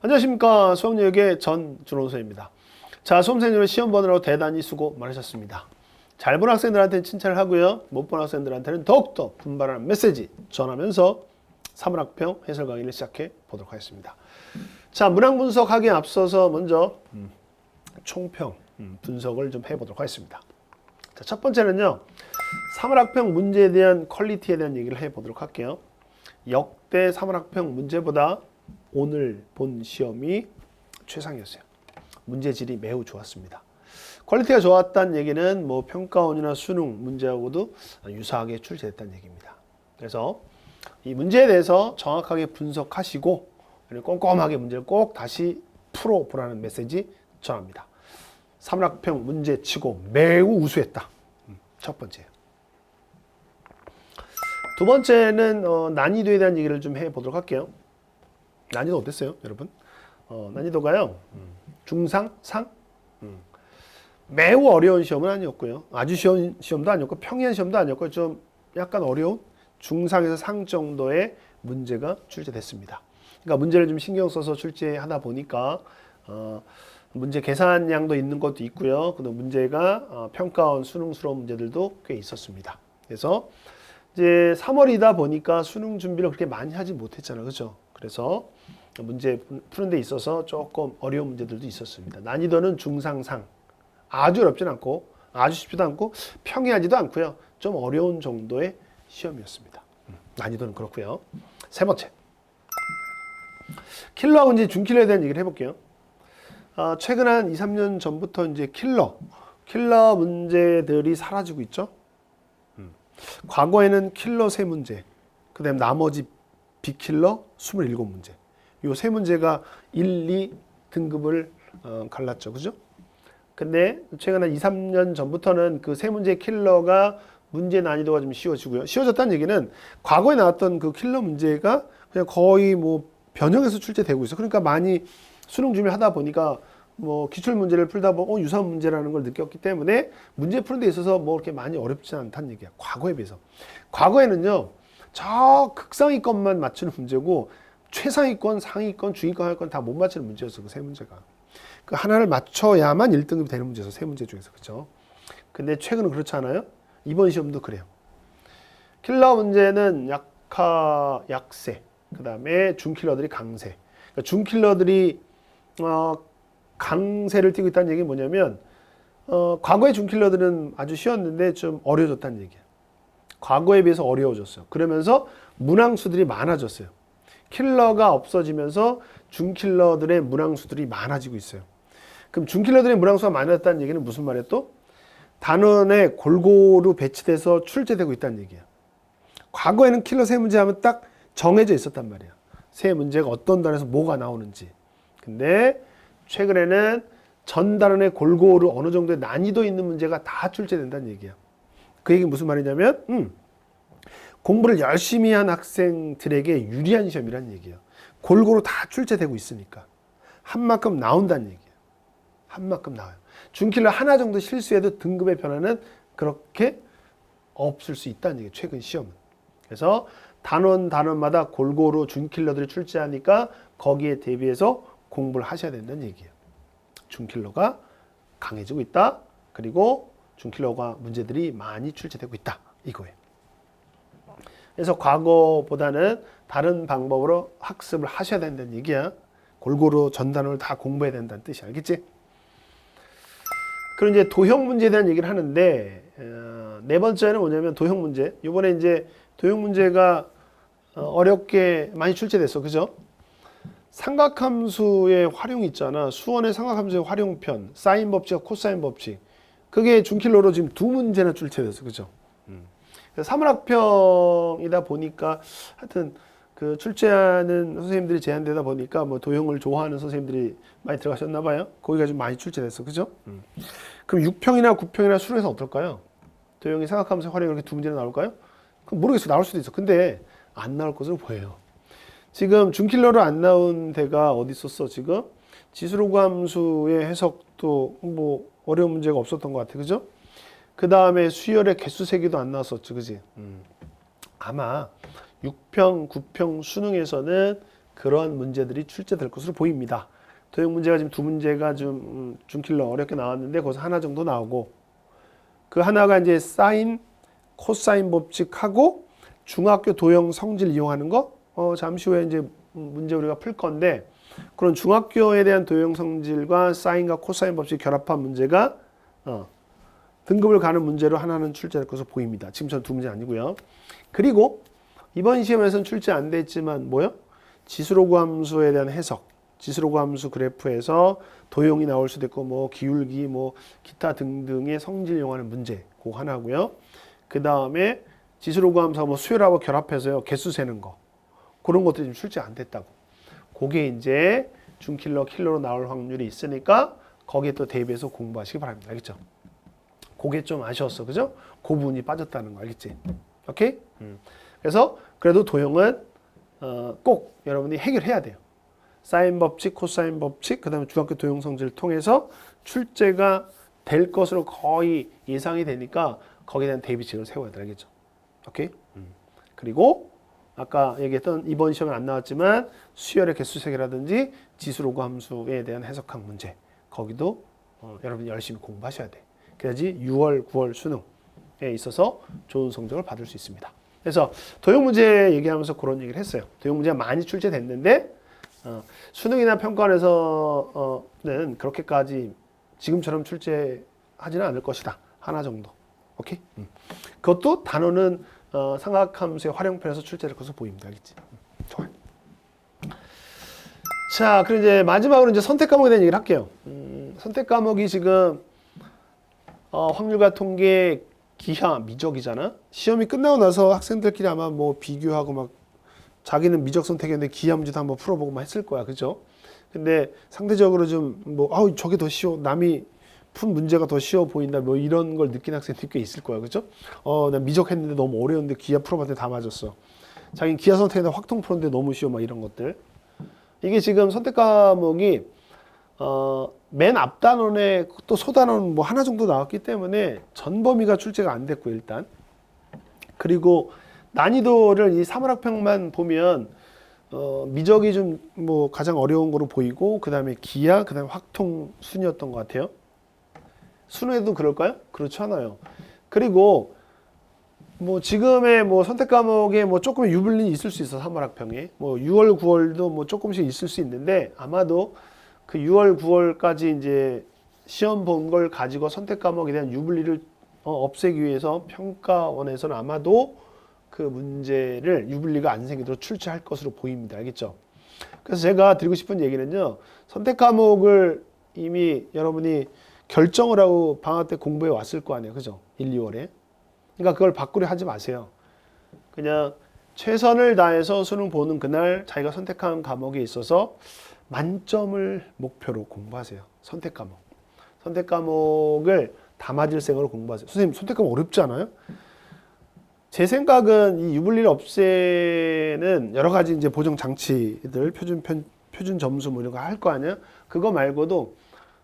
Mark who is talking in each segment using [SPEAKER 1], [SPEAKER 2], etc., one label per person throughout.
[SPEAKER 1] 안녕하십니까. 수학여역의 전준호선생입니다. 자, 수험생들은 시험 보느라고 대단히 수고 많으셨습니다. 잘 본 학생들한테는 칭찬을 하고요. 못 본 학생들한테는 더욱더 분발하는 메시지 전하면서 사물학평 해설 강의를 시작해 보도록 하겠습니다. 자, 문항 분석하기에 앞서서 먼저 총평 분석을 좀 해보도록 하겠습니다. 자, 첫 번째는요. 사물학평 문제에 대한 퀄리티에 대한 얘기를 해보도록 할게요. 역대 사물학평 문제보다 오늘 본 시험이 최상이었어요. 문제질이 매우 좋았습니다. 퀄리티가 좋았다는 얘기는 뭐 평가원이나 수능 문제하고도 유사하게 출제됐다는 얘기입니다. 그래서 이 문제에 대해서 정확하게 분석하시고 꼼꼼하게 문제를 꼭 다시 풀어보라는 메시지 전합니다. 사물학평 문제치고 매우 우수했다. 첫 번째예요. 두 번째는 난이도에 대한 얘기를 좀 해보도록 할게요. 난이도 어땠어요, 여러분? 난이도가요, 중상, 상? 매우 어려운 시험은 아니었고요. 아주 쉬운 시험도 아니었고, 평이한 시험도 아니었고, 좀 약간 어려운 중상에서 상 정도의 문제가 출제됐습니다. 그러니까 문제를 좀 신경 써서 출제하다 보니까, 문제 계산량도 있는 것도 있고요. 그리고 문제가 평가원 수능스러운 문제들도 꽤 있었습니다. 그래서 이제 3월이다 보니까 수능 준비를 그렇게 많이 하지 못했잖아요. 그죠? 그래서 문제 푸는 데 있어서 조금 어려운 문제들도 있었습니다. 난이도는 중상상. 아주 어렵진 않고 아주 쉽지도 않고 평이하지도 않고요. 좀 어려운 정도의 시험이었습니다. 난이도는 그렇고요. 세 번째. 킬러하고 이제 준킬러에 대한 얘기를 해볼게요. 최근 한 2, 3년 전부터 이제 킬러 문제들이 사라지고 있죠. 과거에는 킬러 3문제, 그 다음에 나머지 비킬러 27문제. 요 3문제가 1, 2 등급을 갈랐죠. 그죠? 근데 최근 한 2, 3년 전부터는 그 3문제 킬러가 문제 난이도가 좀 쉬워지고요. 쉬워졌다는 얘기는 과거에 나왔던 그 킬러 문제가 그냥 거의 뭐 변형해서 출제되고 있어. 그러니까 많이 수능 준비를 하다 보니까 뭐 기출 문제를 풀다 보면 유사한 문제라는 걸 느꼈기 때문에 문제 푸는 데 있어서 뭐 그렇게 많이 어렵지 않다는 얘기야. 과거에 비해서. 과거에는요. 저 극상위권만 맞추는 문제고 최상위권, 상위권, 중위권, 하위권 다 못 맞추는 문제였어. 그 3문제가. 그 하나를 맞춰야만 1등급이 되는 문제였어. 3문제 중에서. 그렇죠? 근데 최근은 그렇지 않아요? 이번 시험도 그래요. 킬러 문제는 약세. 그다음에 중킬러들이 강세. 그러니까 중킬러들이 강세를 띠고 있다는 얘기는 뭐냐면 과거의 중킬러들은 아주 쉬웠는데 좀 어려워졌다는 얘기예요. 과거에 비해서 어려워졌어요. 그러면서 문항수들이 많아졌어요. 킬러가 없어지면서 중킬러들의 문항수들이 많아지고 있어요. 그럼 중킬러들의 문항수가 많아졌다는 얘기는 무슨 말이에요 또? 단원에 골고루 배치돼서 출제되고 있다는 얘기예요. 과거에는 킬러 3문제 하면 딱 정해져 있었단 말이에요. 3문제가 어떤 단원에서 뭐가 나오는지. 근데 최근에는 전 단원에 골고루 어느 정도의 난이도 있는 문제가 다 출제된다는 얘기예요. 그 얘기는 무슨 말이냐면 공부를 열심히 한 학생들에게 유리한 시험이라는 얘기예요. 골고루 다 출제되고 있으니까. 한 만큼 나온다는 얘기예요. 한 만큼 나와요. 준킬러 하나 정도 실수해도 등급의 변화는 그렇게 없을 수 있다는 얘기예요. 최근 시험은. 그래서 단원마다 골고루 준킬러들이 출제하니까 거기에 대비해서 공부를 하셔야 된다는 얘기예요. 준킬러가 강해지고 있다. 그리고 준킬러가 문제들이 많이 출제되고 있다. 이거예요. 그래서 과거보다는 다른 방법으로 학습을 하셔야 된다는 얘기야. 골고루 전 단원을 다 공부해야 된다는 뜻이 알겠지? 그리고 이제 도형 문제에 대한 얘기를 하는데 네 번째는 뭐냐면 도형 문제. 이번에 이제 도형 문제가 어렵게 많이 출제됐어. 그죠? 삼각함수의 활용 있잖아. 수원의 삼각함수의 활용편, 사인 법칙과 코사인 법칙. 그게 준킬러로 지금 2문제나 출제됐어. 그죠? 사물학평이다 보니까 하여튼 그 출제하는 선생님들이 제한되다 보니까 뭐 도형을 좋아하는 선생님들이 많이 들어가셨나 봐요. 거기가 좀 많이 출제됐어. 그죠? 그럼 6평이나 9평이나 수능에서 어떨까요? 도형이 삼각함수의 활용이 이렇게 2문제나 나올까요? 그럼 모르겠어. 나올 수도 있어. 근데 안 나올 것으로 보여요. 지금 준킬러로 안 나온 데가 어디 있었어? 지금 지수로그함수의 해석도 뭐 어려운 문제가 없었던 것 같아. 그죠? 그 다음에 수열의 개수 세기도 안 나왔었죠. 그지? 아마 6평, 9평 수능에서는 그러한 문제들이 출제될 것으로 보입니다. 도형 문제가 지금 두 문제가 좀 준킬러 어렵게 나왔는데 거기서 하나 정도 나오고 그 하나가 이제 사인, 코사인 법칙하고 중학교 도형 성질 이용하는 거 잠시 후에 이제 문제 우리가 풀 건데 그런 중학교에 대한 도형 성질과 사인과 코사인 법칙 결합한 문제가 등급을 가는 문제로 하나는 출제될 것으로 보입니다. 지금 전 두 문제 아니고요. 그리고 이번 시험에서는 출제 안 됐지만 뭐요? 지수로그 함수에 대한 해석, 지수로그 함수 그래프에서 도형이 나올 수도 있고 뭐 기울기 뭐 기타 등등의 성질 이용하는 문제 그거 하나고요. 그 다음에 지수로그 함수하고 뭐 수열하고 결합해서요 개수 세는 거 그런 것들이 지금 출제 안 됐다고. 그게 이제 준킬러 킬러로 나올 확률이 있으니까 거기에 또 대비해서 공부하시기 바랍니다. 알겠죠? 그게 좀 아쉬웠어, 그죠? 그 부분이 빠졌다는 거 알겠지? 오케이? 그래서 그래도 도형은 꼭 여러분이 해결해야 돼요. 사인 법칙, 코사인 법칙, 그 다음에 중학교 도형 성질을 통해서 출제가 될 것으로 거의 예상이 되니까 거기에 대한 대비책을 세워야 돼, 알겠죠? 오케이? 그리고 아까 얘기했던 이번 시험은 안 나왔지만 수열의 개수세계라든지 지수로그 함수에 대한 해석학 문제 거기도 여러분이 열심히 공부하셔야 돼. 그래야지 6월, 9월 수능에 있어서 좋은 성적을 받을 수 있습니다. 그래서 도형 문제 얘기하면서 그런 얘기를 했어요. 도형 문제가 많이 출제됐는데 수능이나 평가원에서는 그렇게까지 지금처럼 출제하지는 않을 것이다. 하나 정도. 오케이? 그것도 단어는 삼각함수의 활용편에서 출제될 것으로 보입니다. 알겠지? 좋아요. 자, 그럼 이제 마지막으로 이제 선택 과목에 대한 얘기를 할게요. 선택 과목이 지금 확률과 통계, 기하, 미적이잖아. 시험이 끝나고 나서 학생들끼리 아마 뭐 비교하고 막 자기는 미적 선택했는데 기하 문제도 한번 풀어보고 막 했을 거야, 그죠? 근데 상대적으로 좀 뭐 저게 더 쉬워, 남이 푼 문제가 더 쉬워 보인다, 뭐 이런 걸 느낀 학생들이 꽤 있을 거야, 그죠? 난 미적 했는데 너무 어려운데 기하 풀어봤는데 다 맞았어. 자기는 기하 선택했는데 확통 풀었는데 너무 쉬워, 막 이런 것들. 이게 지금 선택 과목이 맨 앞 단원에 또 소단원 뭐 하나 정도 나왔기 때문에 전 범위가 출제가 안 됐고 일단 그리고 난이도를 이 사물학평만 보면 미적이 좀 뭐 가장 어려운 거로 보이고 그 다음에 기하 그 다음에 확통 순이었던 것 같아요. 수능에도 그럴까요? 그렇지 않아요. 그리고 뭐 지금의 뭐 선택 과목에 뭐 조금의 유불린이 있을 수 있어. 사물학평에 뭐 6월 9월도 뭐 조금씩 있을 수 있는데 아마도 그 6월 9월까지 이제 시험 본 걸 가지고 선택 과목에 대한 유불리를 없애기 위해서 평가원에서는 아마도 그 문제를 유불리가 안 생기도록 출제할 것으로 보입니다. 알겠죠? 그래서 제가 드리고 싶은 얘기는요. 선택 과목을 이미 여러분이 결정을 하고 방학 때 공부해 왔을 거 아니에요. 그죠? 1, 2월에. 그러니까 그걸 바꾸려 하지 마세요. 그냥 최선을 다해서 수능 보는 그날 자기가 선택한 과목에 있어서 만점을 목표로 공부하세요. 선택 과목. 선택 과목을 다 맞을 생각으로 공부하세요. 선생님, 선택 과목 어렵지 않아요? 제 생각은 이 유불리를 없애는 여러 가지 이제 보정 장치들, 표준 점수 뭐 이런 거 할 거 아니야? 그거 말고도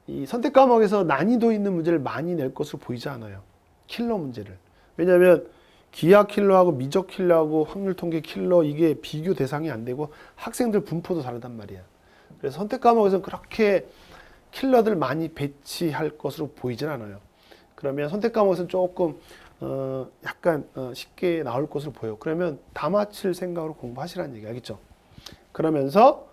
[SPEAKER 1] 이 선택 과목에서 난이도 있는 문제를 많이 낼 것으로 보이지 않아요. 킬러 문제를. 왜냐하면 기하 킬러하고 미적 킬러하고 확률 통계 킬러 이게 비교 대상이 안 되고 학생들 분포도 다르단 말이야. 그래서 선택 과목에서는 그렇게 킬러들 많이 배치할 것으로 보이진 않아요. 그러면 선택 과목에서는 조금 약간 쉽게 나올 것으로 보여. 그러면 다 맞힐 생각으로 공부하시라는 얘기 알겠죠? 그러면서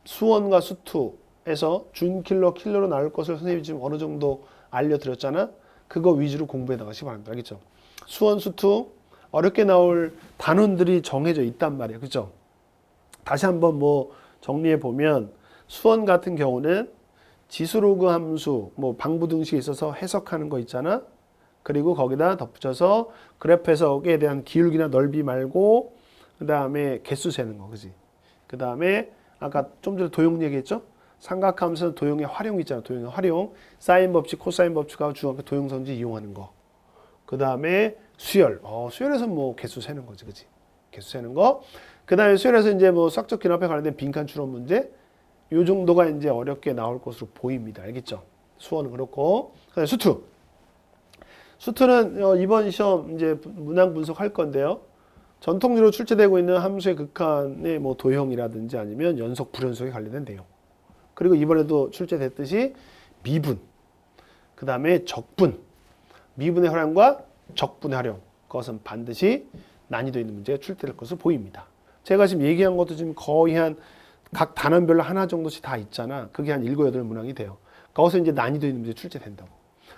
[SPEAKER 1] 수원과 수투에서 준킬러, 킬러로 나올 것을 선생님이 지금 어느 정도 알려드렸잖아? 그거 위주로 공부해 나가시기 바랍니다. 알겠죠? 수원, 수투 어렵게 나올 단원들이 정해져 있단 말이에요. 그죠? 다시 한번 뭐 정리해 보면 수원 같은 경우는 지수로그 함수, 뭐 방부등식에 있어서 해석하는 거 있잖아? 그리고 거기다 덧붙여서 그래프 해석에 대한 기울기나 넓이 말고 그 다음에 개수 세는 거, 그지? 그 다음에 아까 좀 전에 도형 얘기했죠? 삼각함수는 도형의 활용 있잖아. 도형의 활용. 사인 법칙, 코사인 법칙하고 중학교 도형 성질 이용하는 거. 그 다음에 수열. 수열에서 뭐 개수 세는 거지, 그지? 개수 세는 거. 그 다음에 수열에서 이제 뭐 수학적 기납에 관련된 빈칸 추론 문제. 요 정도가 이제 어렵게 나올 것으로 보입니다. 알겠죠? 수원은 그렇고. 그 다음에 수투. 수투는 이번 시험 이제 문항 분석할 건데요. 전통적으로 출제되고 있는 함수의 극한의 뭐 도형이라든지 아니면 연속 불연속에 관련된 내용. 그리고 이번에도 출제됐듯이 미분, 그 다음에 적분, 미분의 활용과 적분의 활용, 그것은 반드시 난이도 있는 문제가 출제될 것으로 보입니다. 제가 지금 얘기한 것도 지금 거의 한 각 단원별로 하나 정도씩 다 있잖아. 그게 한 7, 8문항이 돼요. 거기서 이제 난이도 있는 문제 출제된다고.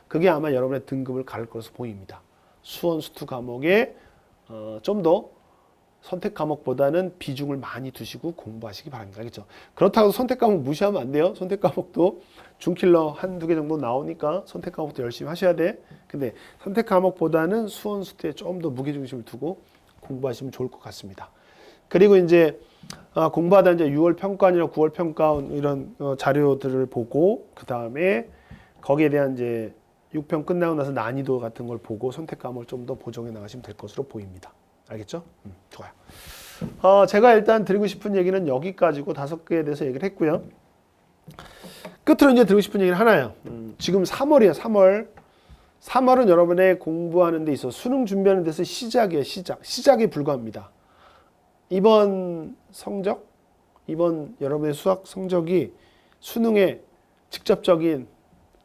[SPEAKER 1] 그게 아마 여러분의 등급을 가를 것으로 보입니다. 수원, 수투 과목에 좀 더 선택 과목보다는 비중을 많이 두시고 공부하시기 바랍니다. 알겠죠? 그렇다고 선택 과목 무시하면 안 돼요. 선택 과목도 중킬러 한두 개 정도 나오니까 선택 과목도 열심히 하셔야 돼. 근데 선택 과목보다는 수원, 수투에 좀 더 무게중심을 두고 공부하시면 좋을 것 같습니다. 그리고 이제 공부하다 이제 6월 평가원이나 9월 평가원 이런 자료들을 보고 그 다음에 거기에 대한 이제 6편 끝나고 나서 난이도 같은 걸 보고 선택 과목을 좀 더 보정해 나가시면 될 것으로 보입니다. 알겠죠? 좋아요. 제가 일단 드리고 싶은 얘기는 여기까지고 5개에 대해서 얘기를 했고요. 끝으로 이제 드리고 싶은 얘기는 하나예요. 지금 3월이에요. 3월. 3월은 여러분의 공부하는 데 있어서 수능 준비하는 데서 시작이에요. 시작에 불과합니다. 이번 성적, 이번 여러분의 수학 성적이 수능에 직접적인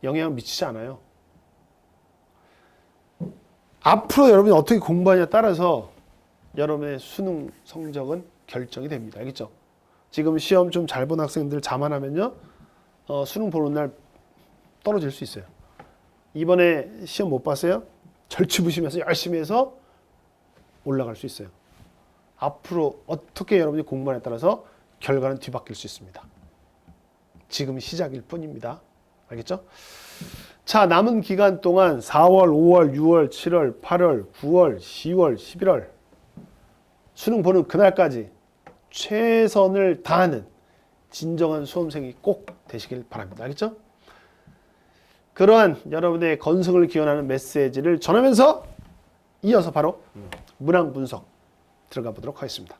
[SPEAKER 1] 영향을 미치지 않아요. 앞으로 여러분이 어떻게 공부하냐에 따라서 여러분의 수능 성적은 결정이 됩니다. 알겠죠? 지금 시험 좀 잘 본 학생들 자만하면요, 수능 보는 날 떨어질 수 있어요. 이번에 시험 못 봤어요? 절치부심해서 열심히 해서 올라갈 수 있어요. 앞으로 어떻게 여러분이 공부하냐에 따라서 결과는 뒤바뀔 수 있습니다. 지금이 시작일 뿐입니다. 알겠죠? 자, 남은 기간 동안 4월, 5월, 6월, 7월, 8월, 9월, 10월, 11월 수능 보는 그날까지 최선을 다하는 진정한 수험생이 꼭 되시길 바랍니다. 알겠죠? 그러한 여러분의 건승을 기원하는 메시지를 전하면서 이어서 바로 문항 분석 들어가 보도록 하겠습니다.